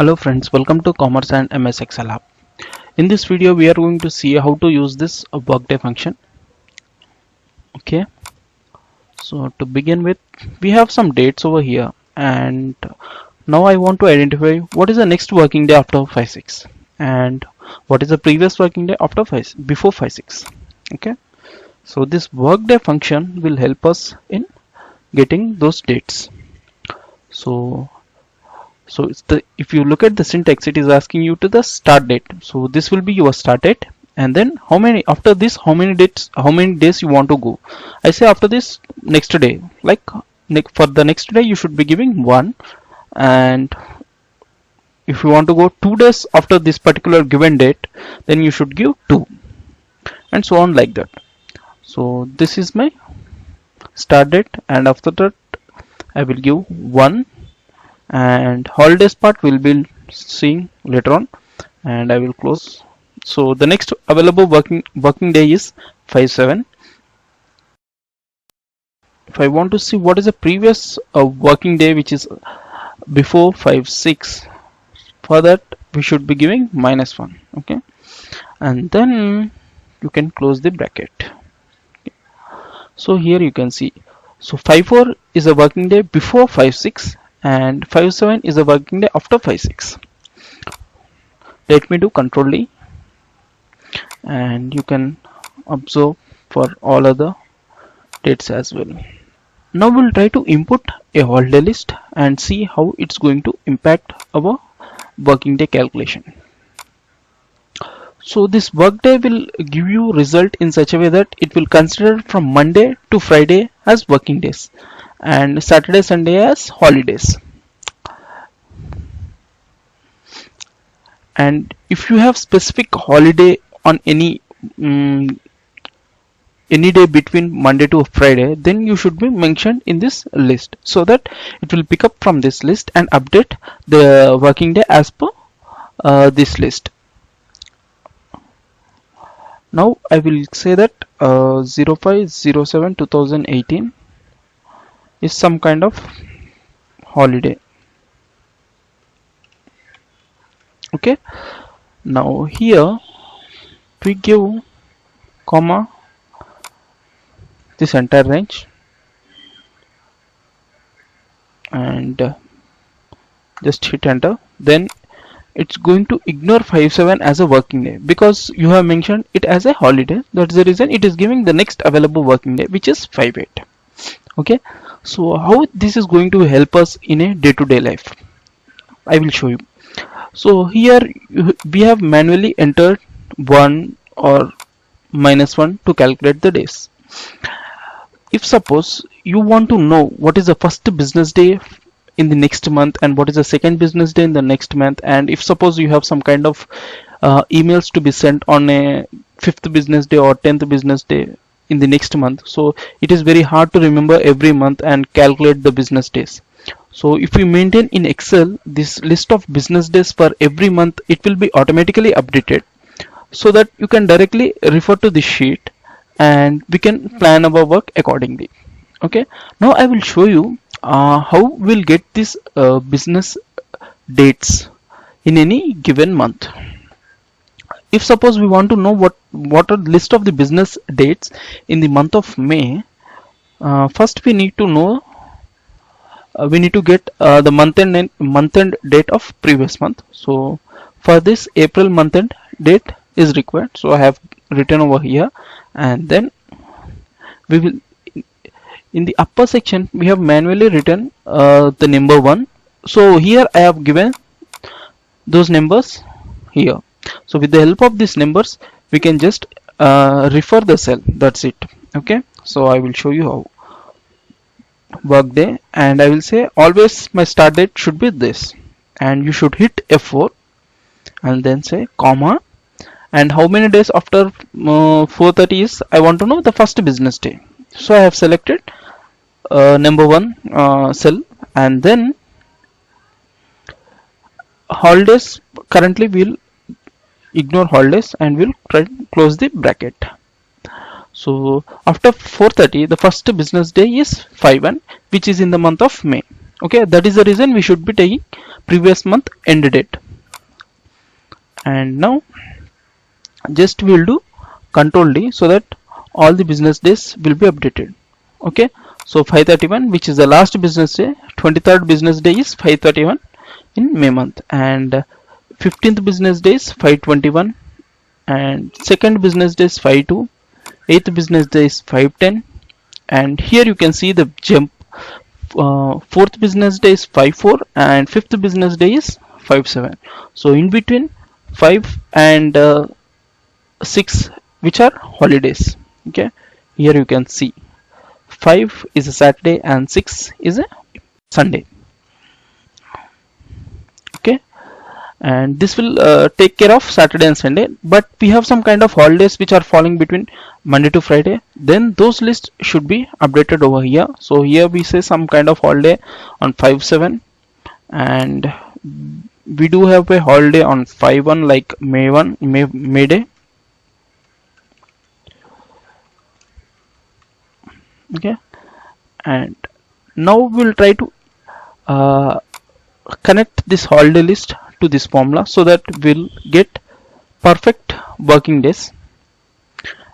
Hello friends, welcome to Commerce and MS Excel app. In this video we are going to see how to use this Workday function. Okay, so to begin with, we have some dates over here, and now I want to identify what is the next working day after 5/6 and what is the previous working day after 5 before 5/6. Okay, so this Workday function will help us in getting those dates. So it's if you look at the syntax, it is asking you to the start date. So this will be your start date, and then after this how many days you want to go. I say after this next day, like for the next day you should be giving 1, and if you want to go 2 days after this particular given date, then you should give 2, and so on like that. So this is my start date, and after that I will give 1, and holidays part will be seeing later on, and I will close. So the next available working day is 5/7. If I want to see what is the previous working day which is before 5/6, for that we should be giving -1. Okay, and then you can close the bracket. So here you can see, so 5/4 is a working day before 5/6 and 5/7 is a working day after 5/6. Let me do Control D, and you can observe for all other dates as well. Now we'll try to input a holiday list and see how it's going to impact our working day calculation. So this workday will give you result in such a way that it will consider from Monday to Friday as working days and Saturday, Sunday as holidays. And if you have specific holiday on any day between Monday to Friday, then you should be mentioned in this list so that it will pick up from this list and update the working day as per this list. Now I will say that 05/07/2018 is some kind of holiday. Okay, now here we give comma this entire range, and just hit enter. Then it's going to ignore 5/7 as a working day because you have mentioned it as a holiday. That's the reason it is giving the next available working day, which is 5/8. Okay, so how this is going to help us in a day-to-day life, I will show you. So here we have manually entered 1 or -1 to calculate the days. If suppose you want to know what is the first business day in the next month and what is the second business day in the next month, and if suppose you have some kind of emails to be sent on a 5th business day or 10th business day in the next month, so it is very hard to remember every month and calculate the business days. So if we maintain in Excel this list of business days for every month, it will be automatically updated so that you can directly refer to this sheet and we can plan our work accordingly. Okay, now I will show you how we'll get this business dates in any given month. If suppose we want to know what are list of the business dates in the month of May, first we need to know we need to get the month end date of previous month. So for this, April month end date is required, so I have written over here, and then we will, in the upper section we have manually written the number 1. So here I have given those numbers here. So with the help of these numbers we can just refer the cell. That's it. Okay, so I will show you how. Workday, and I will say always my start date should be this, and you should hit F4 and then say comma, and how many days after 4:30 is I want to know the first business day. So I have selected number 1 cell, and then holidays, currently we'll ignore holidays and we'll try to close the bracket. So after 4:30, the first business day is 5/1, which is in the month of May. Okay, that is the reason we should be taking previous month end date. And now just we'll do control D so that all the business days will be updated. Okay, so 531, which is the last business day, 23rd business day is 531 in May month, and 15th business day is 521, and second business day is 52, 8th business day is 510, and here you can see the jump. Fourth business day is 54 and fifth business day is 57. So in between 5 and 6, which are holidays. Okay, here you can see 5 is a Saturday and 6 is a Sunday. Okay, and this will take care of Saturday and Sunday, but we have some kind of holidays which are falling between Monday to Friday, then those lists should be updated over here. So here we say some kind of holiday on 5/7, and we do have a holiday on 5/1 like May Day. Okay, and now we'll try to uh, connect this holiday list to this formula so that we'll get perfect working days.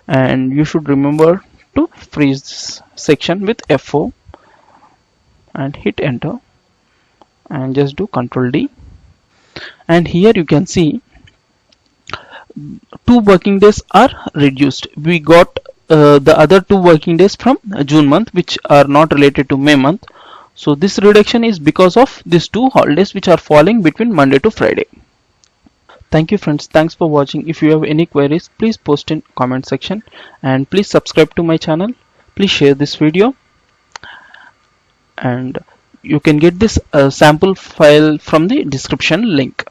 And you should remember to freeze this section with F4 and hit enter, and just do Control D, and here you can see 2 working days are reduced. We got the other 2 working days from June month, which are not related to May month. So this reduction is because of these 2 holidays which are falling between Monday to Friday. Thank you friends, thanks for watching. If you have any queries, please post in comment section, and please subscribe to my channel. Please share this video, and you can get this sample file from the description link.